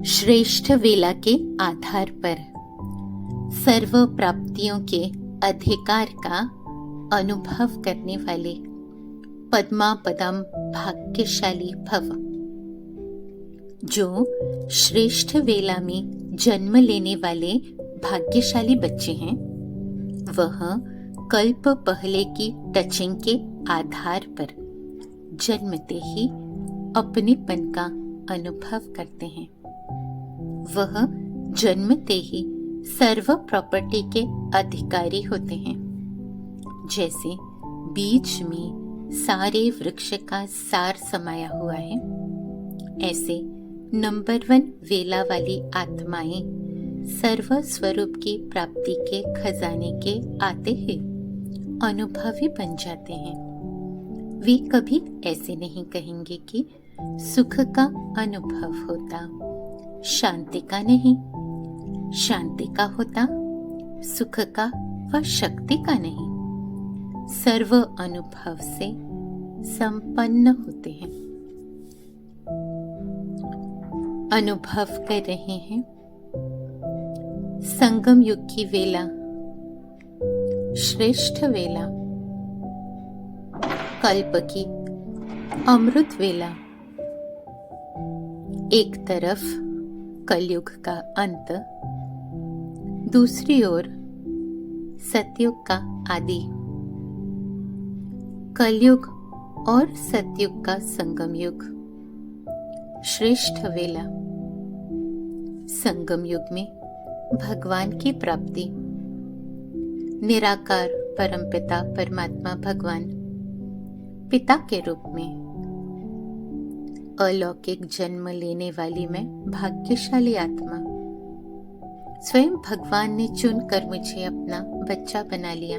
श्रेष्ठ वेला के आधार पर सर्व प्राप्तियों के अधिकार का अनुभव करने वाले पद्मा पदम भाग्यशाली भव। जो श्रेष्ठ वेला में जन्म लेने वाले भाग्यशाली बच्चे हैं, वह कल्प पहले की टचिंग के आधार पर जन्मते ही अपनेपन का अनुभव करते हैं। वह जन्मते ही सर्व प्रॉपर्टी के अधिकारी होते हैं। जैसे बीज में सारे वृक्ष का सार समाया हुआ है, ऐसे नंबर 1 वेला वाली आत्माएं सर्व स्वरूप की प्राप्ति के खजाने के आते ही अनुभवी बन जाते हैं। वे कभी ऐसे नहीं कहेंगे कि सुख का अनुभव होता, शांति का नहीं, शांति का होता, सुख का व शक्ति का नहीं। सर्व अनुभव से संपन्न होते हैं। अनुभव कर रहे हैं संगम युग की वेला, श्रेष्ठ वेला, कल्प की अमृत वेला। एक तरफ कलयुग का अंत, दूसरी ओर सतयुग का आदि। कलयुग और सतयुग का संगम युग, श्रेष्ठ वेला। संगम युग में भगवान की प्राप्ति, निराकार परमपिता परमात्मा भगवान पिता के रूप में अलौकिक जन्म लेने वाली मैं भाग्यशाली आत्मा, स्वयं भगवान ने चुनकर मुझे अपना बच्चा बना लिया।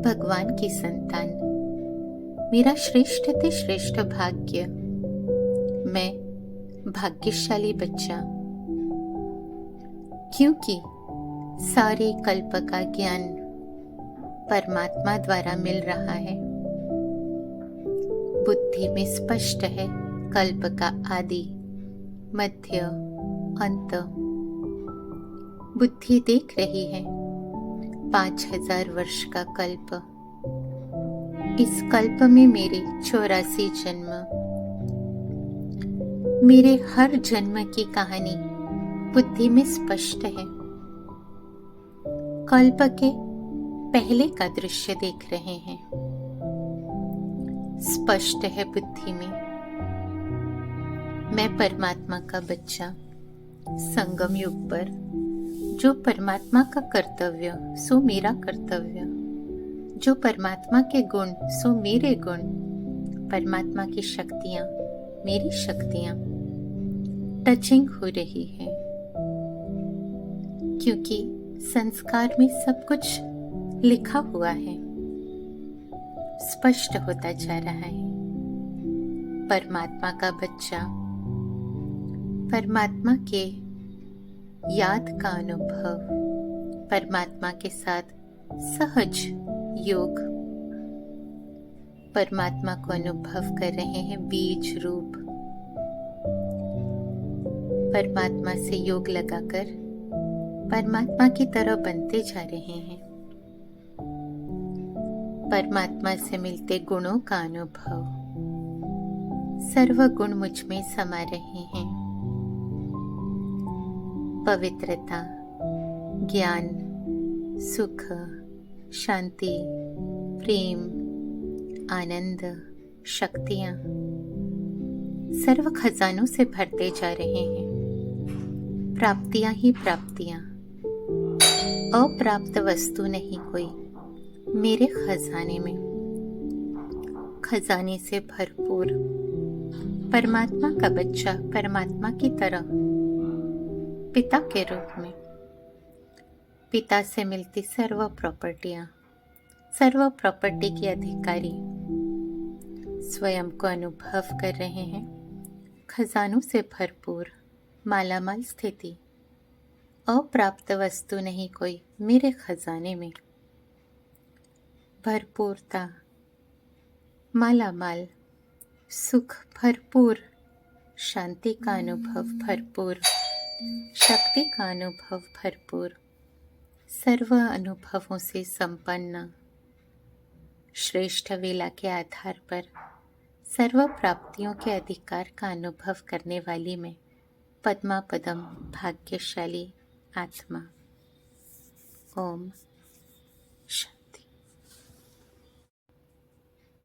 भगवान की संतान, मेरा श्रेष्ठ ते श्रेष्ठ भाग्य। मैं भाग्यशाली बच्चा, क्योंकि सारे कल्प का ज्ञान परमात्मा द्वारा मिल रहा है। बुद्धि में स्पष्ट है कल्प का आदि, मध्य, अंत। बुद्धि देख रही है 5000 वर्ष का कल्प। इस कल्प में मेरे 84 जन्म, मेरे हर जन्म की कहानी बुद्धि में स्पष्ट है। कल्प के पहले का दृश्य देख रहे हैं, स्पष्ट है बुद्धि में। मैं परमात्मा का बच्चा, संगम युग पर जो परमात्मा का कर्तव्य सो मेरा कर्तव्य, जो परमात्मा के गुण सो मेरे गुण, परमात्मा की शक्तियां मेरी शक्तियां टचिंग हो रही है। क्योंकि संस्कार में सब कुछ लिखा हुआ है, स्पष्ट होता जा रहा है। परमात्मा का बच्चा, परमात्मा के याद का अनुभव, परमात्मा के साथ सहज योग, परमात्मा को अनुभव कर रहे हैं बीज रूप। परमात्मा से योग लगाकर परमात्मा की तरह बनते जा रहे हैं। परमात्मा से मिलते गुणों का अनुभव, सर्व गुण मुझ में समा रहे हैं। पवित्रता, ज्ञान, सुख, शांति, प्रेम, आनंद, शक्तियां सर्व खजानों से भरते जा रहे हैं। प्राप्तियां ही प्राप्तियां, अप्राप्त वस्तु नहीं कोई मेरे खजाने में। खजाने से भरपूर परमात्मा का बच्चा, परमात्मा की तरह पिता के रूप में। पिता से मिलती सर्व प्रॉपर्टियां, सर्व प्रॉपर्टी के अधिकारी स्वयं को अनुभव कर रहे हैं। खजानों से भरपूर मालामाल स्थिति, अप्राप्त वस्तु नहीं कोई मेरे खजाने में। भरपूरता, मालामाल, सुख भरपूर, शांति का अनुभव भरपूर, शक्ति का अनुभव भरपूर, सर्व अनुभवों से संपन्न, श्रेष्ठ वेला के आधार पर सर्व प्राप्तियों के अधिकार का अनुभव करने वाली मैं पद्मा पदम भाग्यशाली आत्मा। ओम शांति।